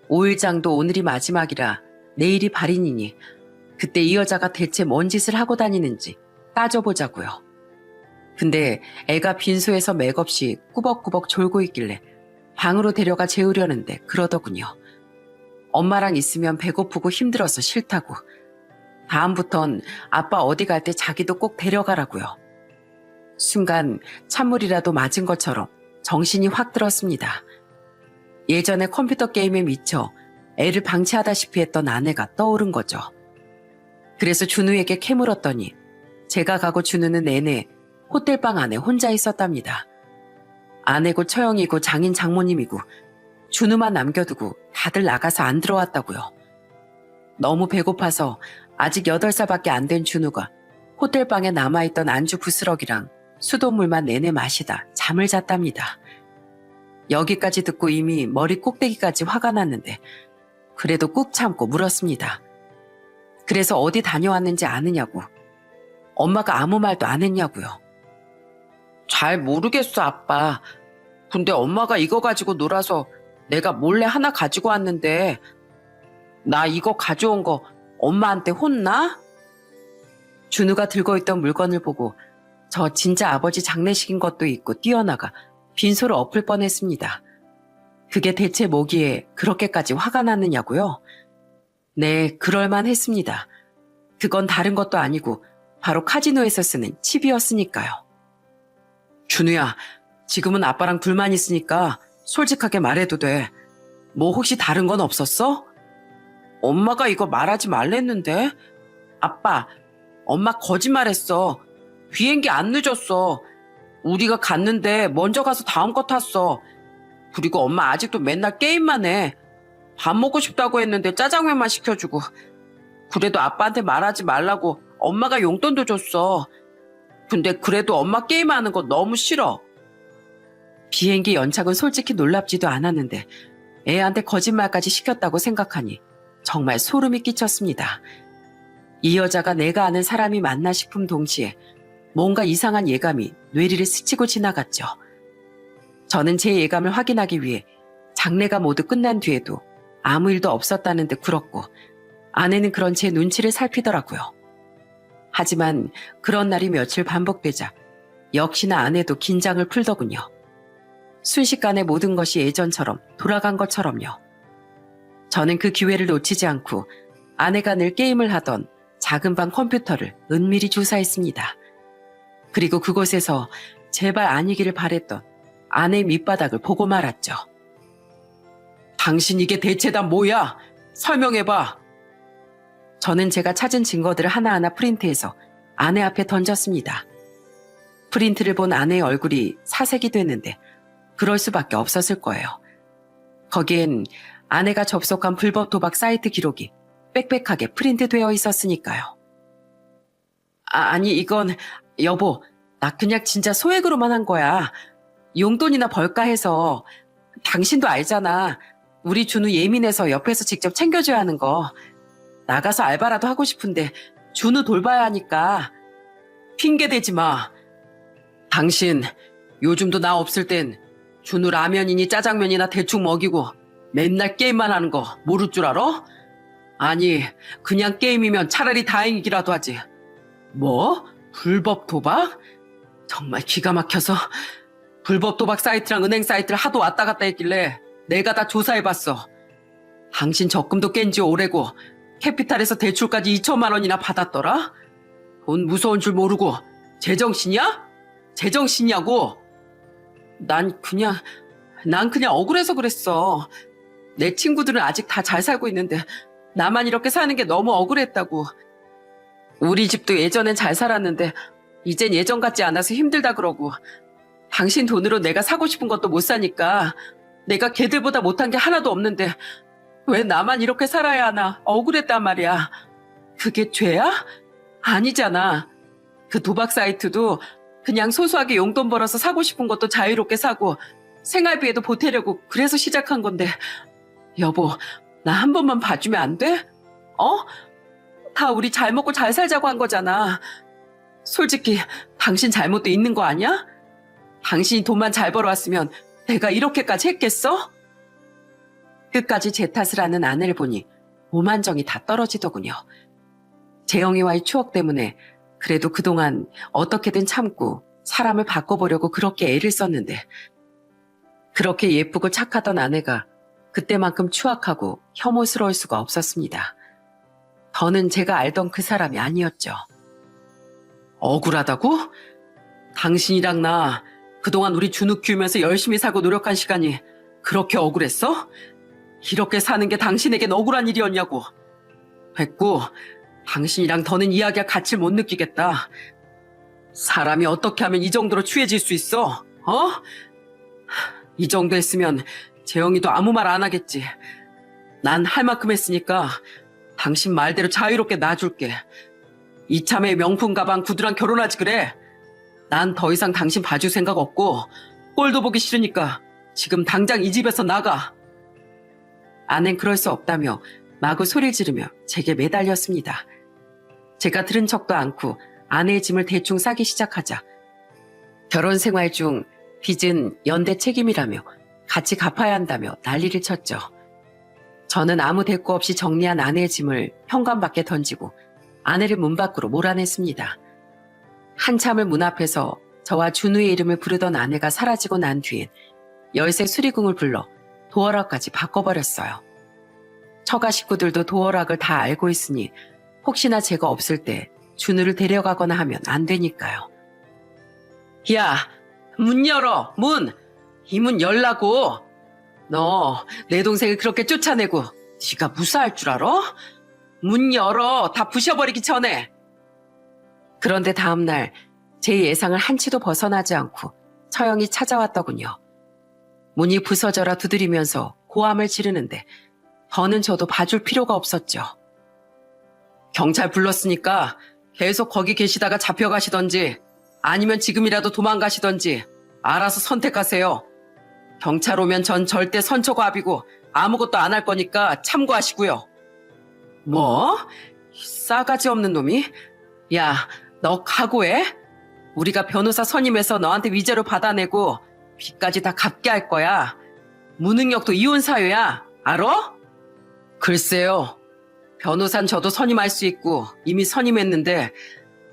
5일장도 오늘이 마지막이라 내일이 발인이니 그때 이 여자가 대체 뭔 짓을 하고 다니는지 따져보자고요. 근데 애가 빈소에서 맥없이 꾸벅꾸벅 졸고 있길래 방으로 데려가 재우려는데 그러더군요. 엄마랑 있으면 배고프고 힘들어서 싫다고. 다음부턴 아빠 어디 갈 때 자기도 꼭 데려가라고요. 순간 찬물이라도 맞은 것처럼 정신이 확 들었습니다. 예전에 컴퓨터 게임에 미쳐 애를 방치하다시피 했던 아내가 떠오른 거죠. 그래서 준우에게 캐물었더니 제가 가고 준우는 내내 호텔방 안에 혼자 있었답니다. 아내고 처형이고 장인 장모님이고 준우만 남겨두고 다들 나가서 안 들어왔다고요. 너무 배고파서 아직 8살밖에 안 된 준우가 호텔방에 남아있던 안주 부스러기랑 수돗물만 내내 마시다 잠을 잤답니다. 여기까지 듣고 이미 머리 꼭대기까지 화가 났는데 그래도 꾹 참고 물었습니다. 그래서 어디 다녀왔는지 아느냐고. 엄마가 아무 말도 안 했냐고요. 잘 모르겠어, 아빠. 근데 엄마가 이거 가지고 놀아서 내가 몰래 하나 가지고 왔는데 나 이거 가져온 거 엄마한테 혼나? 준우가 들고 있던 물건을 보고 저 진짜 아버지 장례식인 것도 있고 뛰어나가 빈소를 엎을 뻔했습니다. 그게 대체 뭐기에 그렇게까지 화가 났느냐고요? 네, 그럴만 했습니다. 그건 다른 것도 아니고 바로 카지노에서 쓰는 칩이었으니까요. 준우야, 지금은 아빠랑 둘만 있으니까 솔직하게 말해도 돼. 뭐 혹시 다른 건 없었어? 엄마가 이거 말하지 말랬는데. 아빠, 엄마 거짓말했어. 비행기 안 늦었어. 우리가 갔는데 먼저 가서 다음 거 탔어. 그리고 엄마 아직도 맨날 게임만 해. 밥 먹고 싶다고 했는데 짜장면만 시켜주고. 그래도 아빠한테 말하지 말라고 엄마가 용돈도 줬어. 근데 그래도 엄마 게임하는 거 너무 싫어. 비행기 연착은 솔직히 놀랍지도 않았는데 애한테 거짓말까지 시켰다고 생각하니 정말 소름이 끼쳤습니다. 이 여자가 내가 아는 사람이 맞나 싶은 동시에 뭔가 이상한 예감이 뇌리를 스치고 지나갔죠. 저는 제 예감을 확인하기 위해 장례가 모두 끝난 뒤에도 아무 일도 없었다는 듯 굴었고 아내는 그런 제 눈치를 살피더라고요. 하지만 그런 날이 며칠 반복되자 역시나 아내도 긴장을 풀더군요. 순식간에 모든 것이 예전처럼 돌아간 것처럼요. 저는 그 기회를 놓치지 않고 아내가 늘 게임을 하던 작은 방 컴퓨터를 은밀히 조사했습니다. 그리고 그곳에서 제발 아니기를 바랬던 아내의 밑바닥을 보고 말았죠. 당신 이게 대체 다 뭐야? 설명해봐. 저는 제가 찾은 증거들을 하나하나 프린트해서 아내 앞에 던졌습니다. 프린트를 본 아내의 얼굴이 사색이 됐는데 그럴 수밖에 없었을 거예요. 거기엔 아내가 접속한 불법 도박 사이트 기록이 빽빽하게 프린트되어 있었으니까요. 아니 이건 여보, 나 그냥 진짜 소액으로만 한 거야. 용돈이나 벌까 해서. 당신도 알잖아. 우리 준우 예민해서 옆에서 직접 챙겨줘야 하는 거. 나가서 알바라도 하고 싶은데 준우 돌봐야 하니까. 핑계 대지 마. 당신 요즘도 나 없을 땐 준우 라면이니 짜장면이나 대충 먹이고 맨날 게임만 하는 거 모를 줄 알아? 아니, 그냥 게임이면 차라리 다행이기라도 하지. 뭐? 불법 도박? 정말 기가 막혀서 불법 도박 사이트랑 은행 사이트를 하도 왔다 갔다 했길래 내가 다 조사해봤어. 당신 적금도 깬 지 오래고 캐피탈에서 대출까지 2천만 원이나 받았더라? 돈 무서운 줄 모르고 제정신이야? 제정신이냐고? 난 그냥 억울해서 그랬어. 내 친구들은 아직 다 잘 살고 있는데 나만 이렇게 사는 게 너무 억울했다고. 우리 집도 예전엔 잘 살았는데 이젠 예전 같지 않아서 힘들다 그러고, 당신 돈으로 내가 사고 싶은 것도 못 사니까 내가 걔들보다 못한 게 하나도 없는데 왜 나만 이렇게 살아야 하나 억울했단 말이야. 그게 죄야? 아니잖아. 그 도박 사이트도 그냥 소소하게 용돈 벌어서 사고 싶은 것도 자유롭게 사고 생활비에도 보태려고 그래서 시작한 건데, 여보, 나 한 번만 봐주면 안 돼? 다 우리 잘 먹고 잘 살자고 한 거잖아. 솔직히 당신 잘못도 있는 거 아니야? 당신이 돈만 잘 벌어왔으면 내가 이렇게까지 했겠어? 끝까지 제 탓을 하는 아내를 보니 오만정이 다 떨어지더군요. 재영이와의 추억 때문에 그래도 그동안 어떻게든 참고 사람을 바꿔보려고 그렇게 애를 썼는데, 그렇게 예쁘고 착하던 아내가 그때만큼 추악하고 혐오스러울 수가 없었습니다. 더는 제가 알던 그 사람이 아니었죠. 억울하다고? 당신이랑 나 그동안 우리 준우 키우면서 열심히 살고 노력한 시간이 그렇게 억울했어? 이렇게 사는 게 당신에겐 억울한 일이었냐고. 됐고, 당신이랑 더는 이야기할 가치를 못 느끼겠다. 사람이 어떻게 하면 이 정도로 취해질 수 있어? 이 정도 했으면 재영이도 아무 말 안 하겠지. 난 할 만큼 했으니까 당신 말대로 자유롭게 놔줄게. 이참에 명품 가방 구두랑 결혼하지 그래. 난 더 이상 당신 봐줄 생각 없고 꼴도 보기 싫으니까 지금 당장 이 집에서 나가. 아낸 그럴 수 없다며 마구 소리를 지르며 제게 매달렸습니다. 제가 들은 척도 않고 아내의 짐을 대충 싸기 시작하자 결혼 생활 중 빚은 연대 책임이라며 같이 갚아야 한다며 난리를 쳤죠. 저는 아무 대꾸 없이 정리한 아내의 짐을 현관밖에 던지고 아내를 문 밖으로 몰아냈습니다. 한참을 문 앞에서 저와 준우의 이름을 부르던 아내가 사라지고 난 뒤엔 열쇠 수리궁을 불러 도어락까지 바꿔버렸어요. 처가 식구들도 도어락을 다 알고 있으니 혹시나 제가 없을 때 준우를 데려가거나 하면 안 되니까요. 야, 문 열어, 문! 이 문 열라고! 너 내 동생을 그렇게 쫓아내고 네가 무사할 줄 알아? 문 열어, 다 부셔버리기 전에! 그런데 다음날 제 예상을 한치도 벗어나지 않고 처형이 찾아왔더군요. 문이 부서져라 두드리면서 고함을 지르는데 더는 저도 봐줄 필요가 없었죠. 경찰 불렀으니까 계속 거기 계시다가 잡혀가시던지 아니면 지금이라도 도망가시던지 알아서 선택하세요. 경찰 오면 전 절대 선처가합이고 아무것도 안 할 거니까 참고하시고요. 뭐? 싸가지 없는 놈이? 야, 너 각오해? 우리가 변호사 선임해서 너한테 위자료 받아내고 빚까지 다 갚게 할 거야. 무능력도 이혼 사유야. 알아? 글쎄요. 변호사는 저도 선임할 수 있고 이미 선임했는데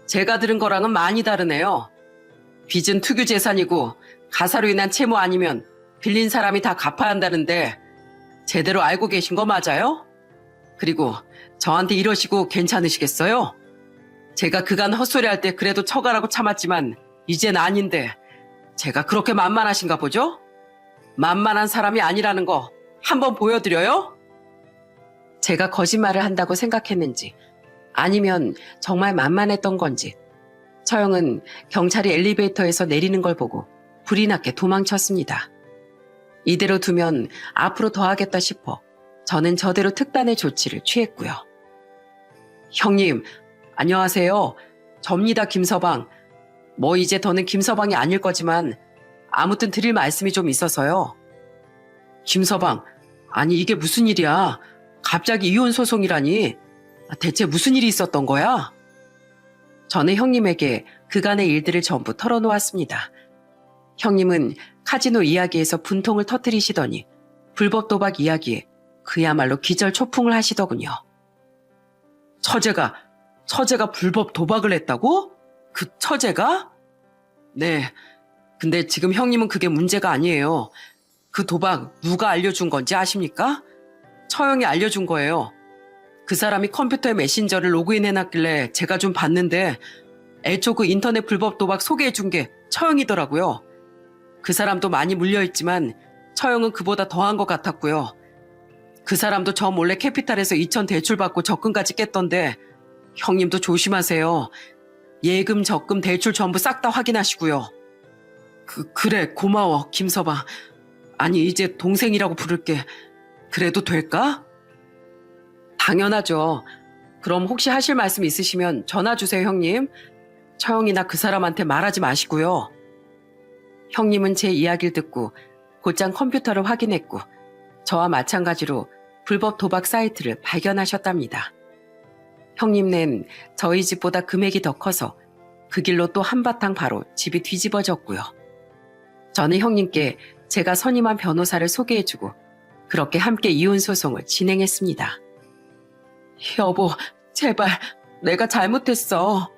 제가 들은 거랑은 많이 다르네요. 빚은 특유 재산이고 가사로 인한 채무 아니면 빌린 사람이 다 갚아야 한다는데 제대로 알고 계신 거 맞아요? 그리고 저한테 이러시고 괜찮으시겠어요? 제가 그간 헛소리할 때 그래도 처가라고 참았지만 이젠 아닌데 제가 그렇게 만만하신가 보죠? 만만한 사람이 아니라는 거 한번 보여드려요? 제가 거짓말을 한다고 생각했는지 아니면 정말 만만했던 건지 처형은 경찰이 엘리베이터에서 내리는 걸 보고 불이 났게 도망쳤습니다. 이대로 두면 앞으로 더 하겠다 싶어 저는 저대로 특단의 조치를 취했고요. 형님, 안녕하세요. 접니다, 김서방. 뭐 이제 더는 김서방이 아닐 거지만 아무튼 드릴 말씀이 좀 있어서요. 김서방, 아니, 이게 무슨 일이야? 갑자기 이혼 소송이라니? 대체 무슨 일이 있었던 거야? 저는 형님에게 그간의 일들을 전부 털어놓았습니다. 형님은 카지노 이야기에서 분통을 터뜨리시더니 불법 도박 이야기에 그야말로 기절초풍을 하시더군요. 처제가 불법 도박을 했다고? 그 처제가? 네. 근데 지금 형님은 그게 문제가 아니에요. 그 도박 누가 알려준 건지 아십니까? 처형이 알려준 거예요. 그 사람이 컴퓨터에 메신저를 로그인해놨길래 제가 좀 봤는데 애초 그 인터넷 불법 도박 소개해준 게 처형이더라고요. 그 사람도 많이 물려있지만 처형은 그보다 더한 것 같았고요. 그 사람도 저 몰래 캐피탈에서 2천 대출받고 적금까지 깼던데 형님도 조심하세요. 예금, 적금, 대출 전부 싹 다 확인하시고요. 그래, 고마워, 김서방. 아니, 이제 동생이라고 부를게. 그래도 될까? 당연하죠. 그럼 혹시 하실 말씀 있으시면 전화 주세요, 형님. 처형이나 그 사람한테 말하지 마시고요. 형님은 제 이야기를 듣고 곧장 컴퓨터를 확인했고 저와 마찬가지로 불법 도박 사이트를 발견하셨답니다. 형님는 저희 집보다 금액이 더 커서 그 길로 또 한바탕 바로 집이 뒤집어졌고요. 저는 형님께 제가 선임한 변호사를 소개해주고 그렇게 함께 이혼 소송을 진행했습니다. 여보, 제발 내가 잘못했어.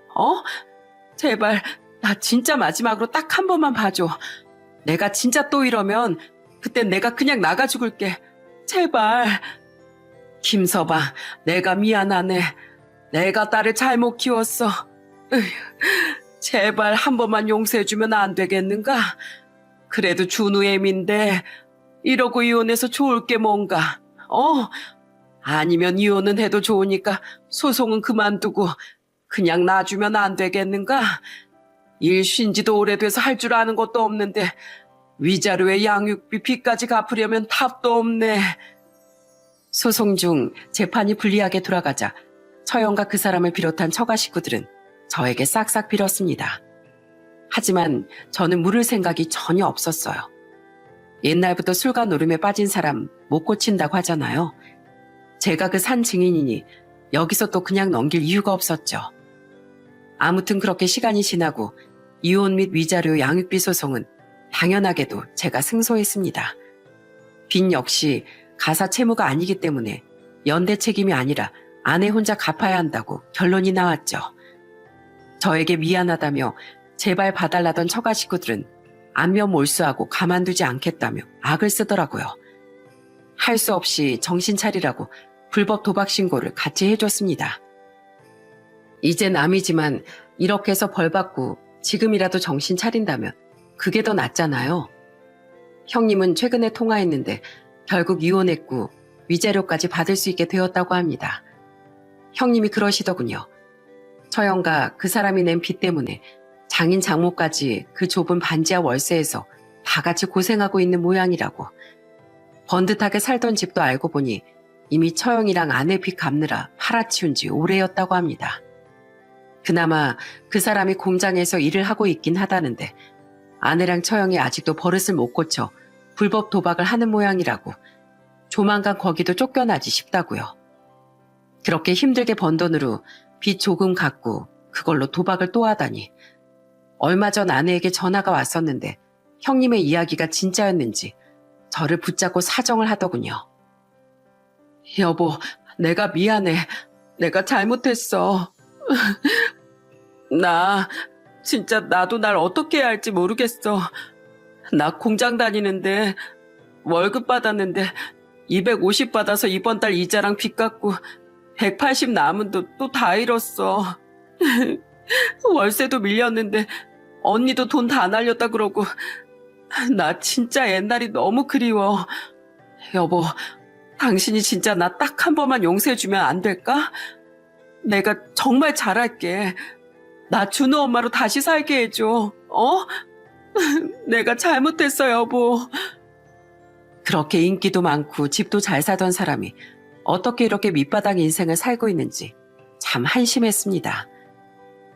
제발 나 진짜 마지막으로 딱 한 번만 봐줘. 내가 진짜 또 이러면 그땐 내가 그냥 나가 죽을게. 제발. 김서방, 내가 미안하네. 내가 딸을 잘못 키웠어. 제발 한 번만 용서해주면 안 되겠는가? 그래도 준우 애미인데 이러고 이혼해서 좋을 게 뭔가? 아니면 이혼은 해도 좋으니까 소송은 그만두고 그냥 놔주면 안 되겠는가? 일 쉰 지도 오래돼서 할 줄 아는 것도 없는데 위자료에 양육비 빚까지 갚으려면 답도 없네. 소송 중 재판이 불리하게 돌아가자 처형과 그 사람을 비롯한 처가 식구들은 저에게 싹싹 빌었습니다. 하지만 저는 물을 생각이 전혀 없었어요. 옛날부터 술과 노름에 빠진 사람 못 고친다고 하잖아요. 제가 그 산 증인이니 여기서 또 그냥 넘길 이유가 없었죠. 아무튼 그렇게 시간이 지나고 이혼 및 위자료 양육비 소송은 당연하게도 제가 승소했습니다. 빚 역시 가사 채무가 아니기 때문에 연대 책임이 아니라 아내 혼자 갚아야 한다고 결론이 나왔죠. 저에게 미안하다며 제발 봐달라던 처가 식구들은 안면 몰수하고 가만두지 않겠다며 악을 쓰더라고요. 할 수 없이 정신 차리라고 불법 도박 신고를 같이 해줬습니다. 이제 남이지만 이렇게 해서 벌 받고 지금이라도 정신 차린다면 그게 더 낫잖아요. 형님은 최근에 통화했는데 결국 이혼했고 위자료까지 받을 수 있게 되었다고 합니다. 형님이 그러시더군요. 처형과 그 사람이 낸 빚 때문에 장인 장모까지 그 좁은 반지하 월세에서 다 같이 고생하고 있는 모양이라고. 번듯하게 살던 집도 알고 보니 이미 처형이랑 아내 빚 갚느라 팔아치운 지 오래였다고 합니다. 그나마 그 사람이 공장에서 일을 하고 있긴 하다는데 아내랑 처형이 아직도 버릇을 못 고쳐 불법 도박을 하는 모양이라고. 조만간 거기도 쫓겨나지 싶다고요. 그렇게 힘들게 번 돈으로 빚 조금 갚고 그걸로 도박을 또 하다니. 얼마 전 아내에게 전화가 왔었는데 형님의 이야기가 진짜였는지 저를 붙잡고 사정을 하더군요. 여보, 내가 미안해. 내가 잘못했어. 나도 날 어떻게 해야 할지 모르겠어. 나 공장 다니는데 월급 받았는데 250 받아서 이번 달 이자랑 빚 갚고 180 남은 돈 또 다 잃었어. 월세도 밀렸는데 언니도 돈 다 날렸다 그러고 나 진짜 옛날이 너무 그리워. 여보, 당신이 진짜 나 딱 한 번만 용서해주면 안 될까? 내가 정말 잘할게. 나 준우 엄마로 다시 살게 해줘. 내가 잘못했어, 여보. 그렇게 인기도 많고 집도 잘 사던 사람이 어떻게 이렇게 밑바닥 인생을 살고 있는지 참 한심했습니다.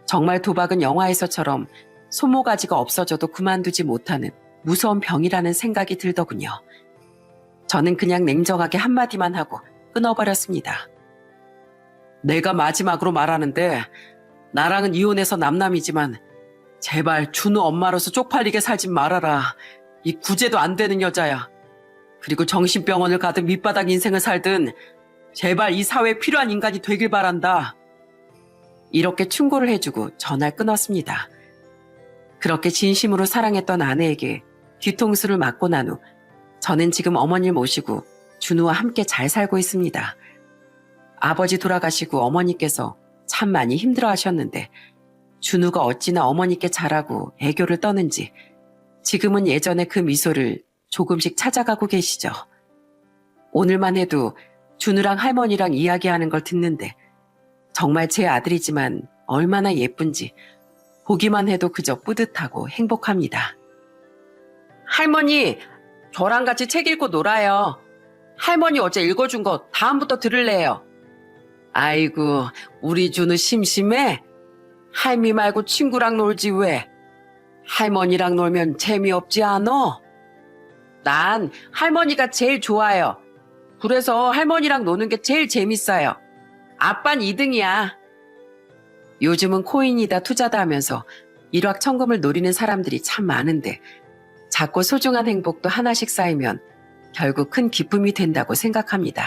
정말 도박은 영화에서처럼 손모가지가 없어져도 그만두지 못하는 무서운 병이라는 생각이 들더군요. 저는 그냥 냉정하게 한마디만 하고 끊어버렸습니다. 내가 마지막으로 말하는데 나랑은 이혼해서 남남이지만 제발 준우 엄마로서 쪽팔리게 살진 말아라. 이 구제도 안 되는 여자야. 그리고 정신병원을 가든 밑바닥 인생을 살든 제발 이 사회에 필요한 인간이 되길 바란다. 이렇게 충고를 해주고 전화를 끊었습니다. 그렇게 진심으로 사랑했던 아내에게 뒤통수를 맞고 난 후 저는 지금 어머니를 모시고 준우와 함께 잘 살고 있습니다. 아버지 돌아가시고 어머니께서 참 많이 힘들어하셨는데 준우가 어찌나 어머니께 잘하고 애교를 떠는지 지금은 예전의 그 미소를 조금씩 찾아가고 계시죠. 오늘만 해도 준우랑 할머니랑 이야기하는 걸 듣는데 정말 제 아들이지만 얼마나 예쁜지 보기만 해도 그저 뿌듯하고 행복합니다. 할머니, 저랑 같이 책 읽고 놀아요. 할머니 어제 읽어준 거 다음부터 들을래요. 아이고, 우리 준우 심심해? 할미 말고 친구랑 놀지 왜? 할머니랑 놀면 재미없지 않어? 난 할머니가 제일 좋아요. 그래서 할머니랑 노는 게 제일 재밌어요. 아빤 2등이야. 요즘은 코인이다 투자다 하면서 일확천금을 노리는 사람들이 참 많은데 작고 소중한 행복도 하나씩 쌓이면 결국 큰 기쁨이 된다고 생각합니다.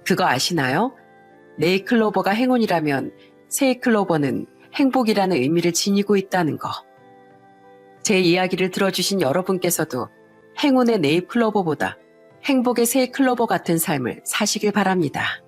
그거 아시나요? 네잎클로버가 행운이라면 새잎클로버는 행복이라는 의미를 지니고 있다는 거. 제 이야기를 들어주신 여러분께서도 행운의 네잎클로버보다 행복의 새잎클로버 같은 삶을 사시길 바랍니다.